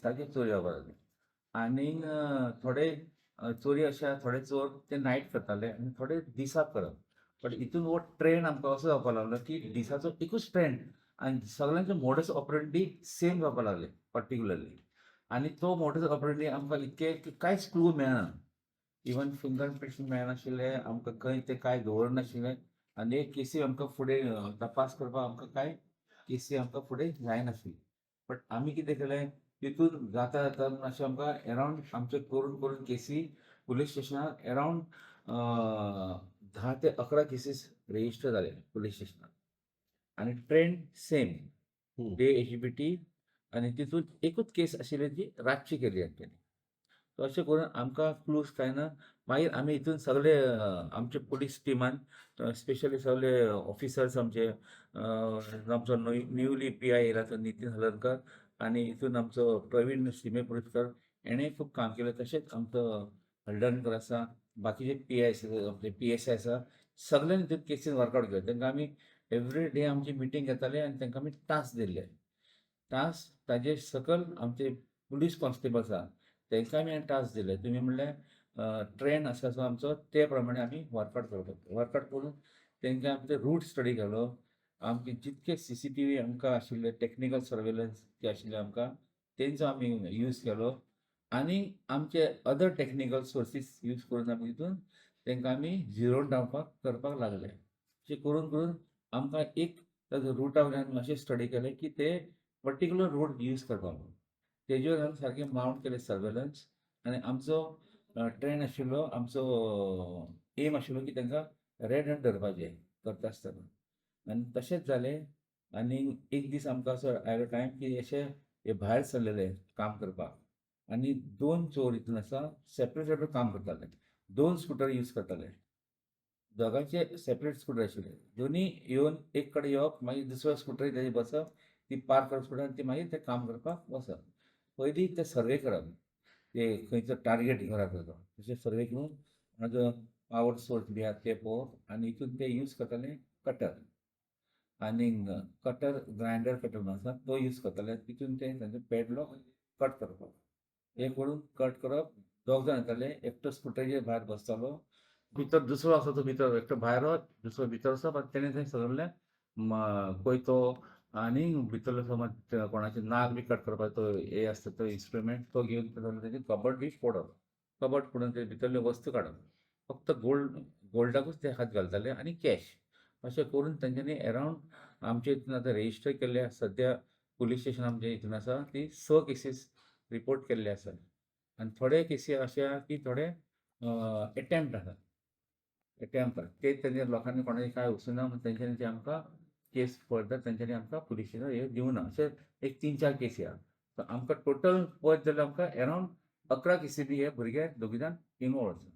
दिसाची चोरी जावपाक लागली. आनीक थोडे चोरी अशा थोडे चोर ते नायट करताले आनी थोडे दिसाक करप. बट हितून हो ट्रेंड आमकां असो जावपाक लागलो की दिसाचो एकूच ट्रेंड आनी सगळ्यांचे मोडस ऑपरेंडी सेम जावपाक लागले पर्टिक्युलरली. आनी तो मोडस ऑपरेंडी आमकां इतके की कांयच क्लू मेळना. इवन फिंगर प्रिंट्स मेळनाशिल्ले, आमकां खंय ते कांय दवरनाशिल्ले आनी एक केसी आमकां फुडें तपास करपाक आमकां कांय केसी आमकां फुडें जायनाशिल्ली. बट आमी कितें केलें, तितून जाता जाता म्हूण अशें आमकां अरावंड आमचे करून करून केसी पुलीस स्टेशनार अरावंड 10 ते 11 केसीस रेजिस्टर जाले पुलीस स्टेशनार. आनी ट्रेंड सेम डे एजीबीटी आनी तितून एकूच केस आशिल्ली जी रातची केली एक्चुअली. सो अशें करून आमकां क्लूज काय ना. मागीर आमी हितून सगळे आमचे पुलीस टिमान स्पेशली सगळे ऑफिसर्स आमचे आमचो न्यूली पी.आय. येयला तो नितीन हलर्णकर आनी हितून आमचो प्रवीण शिमेपुरकर हेणें खूब काम केलें. तशेंच आमचो हळदणकर आसा, बाकीचे पी.आय. आपले पी.एस.आय. आसा, सगळ्यांनी हितून केसीन वर्कआवट केले. तांकां आमी एवरी डे आमची मिटींग घेताले आनी तांकां आमी टास्क दिल्ले. टास्क ताजे सकयल आमचे पुलीस कॉन्स्टेबल्स आसा तांकां आमी टास्क दिले. तुमी म्हणल्यार ट्रेंड आसा जो आमचो ते प्रमाणे आमी वर्कआवट करप. वर्कआवट करून तांकां आमचे रूट स्टडी केलो. आमचे जितके CCTV आमकां आशिल्ले टेक्निकल सर्वेलन्स जे आशिल्ले आमकां तेंचो आमी यूज केलो. आनी आमचे अदर टेक्निकल सोर्सीस यूज करून आमी तितून तांकां आमी झिरो डावन करपाक लागले. अशें करून करून आमकां एक ताजो रुटा वयल्यान अशें स्टडी केलें की ते पर्टिक्युलर रूट यूज करपाक. तेजेर आमी सारकें माउंट केलें सर्वेलन्स आनी आमचो ट्रेंड आशिल्लो, आमचो एम आशिल्लो की तांकां रेड हँड धरपाचें करता आसतना. आनी तशेंच जालें. आनी एक दीस आमकां असो आयलो टायम की अशे हे भायर सरलेले काम करपाक आनी 2 चोर हितून आसा सेपरेट सेपरेट काम करताले. 2 स्कूटर यूज करताले. दोगांचे सेपरेट स्कूटर आशिल्ले. दोनी येवन एक कडेन येवप, मागीर दुसऱ्या स्कूटरीर तेजे बसप, ती पार्क करप स्कूटर आनी ती मागीर ते काम करपाक वचप. पयलीं ते सर्वे करप, ते खंयचो टार्गेट घरा तेजो तशें सर्वे करून म्हाजो पावर सोर्स बी आहा ते पळोवप आनी हितून ते यूज करताले कटर. आनीक कटर ग्रायंडर कटर म्हणून आसा तो यूज करताले. तितून ते तांचो पॅडलॉक कट करपाक. हे करून कट करप. दोग जाण येताले, एकटो स्कूटरीचेर भायर बसतालो, भितर दुसरो आसा तो भितर एकटो भायर वच, दुसरो भितर वचप आनी तेणें थंय सगळ्या कोयतो आनी भितरलो समज कोणाचे नाग बी कट करपाचो तो हे आसता तो इन्स्ट्रुमेंट तो घेवन तेजे कबड बी फोडप. कबड फोडून ते भितरल्यो वस्तू काडप. फक्त गोल्डाकूच ते हात घालताले आनी कॅश. अशें करून तेंच्यांनी अरावंड आमचे हितून आतां रेजिस्टर केल्ले सद्या पुलीस स्टेशन आमचे हितून आसा ती 6 केसीस रिपोर्ट केल्ले आसा. आनी थोडे केसी अशे आहा की थोडे एटेम्प्ट आसा. एटेम्प्ट ते तेंच्या लोकांनी कोणाची कांय वचूना म्हूण तेंच्यांनी ते आमकां केस फर्दर तेंच्यांनी आमकां पुलीस स्टेशनार हे दिवना. अशे एक 3-4 केसी आहा. सो आमकां टोटल पळयत जाल्यार आमकां अरावंड 11 केसी बी हे भुरगे दोगी जाण इनवॉल्व आसा.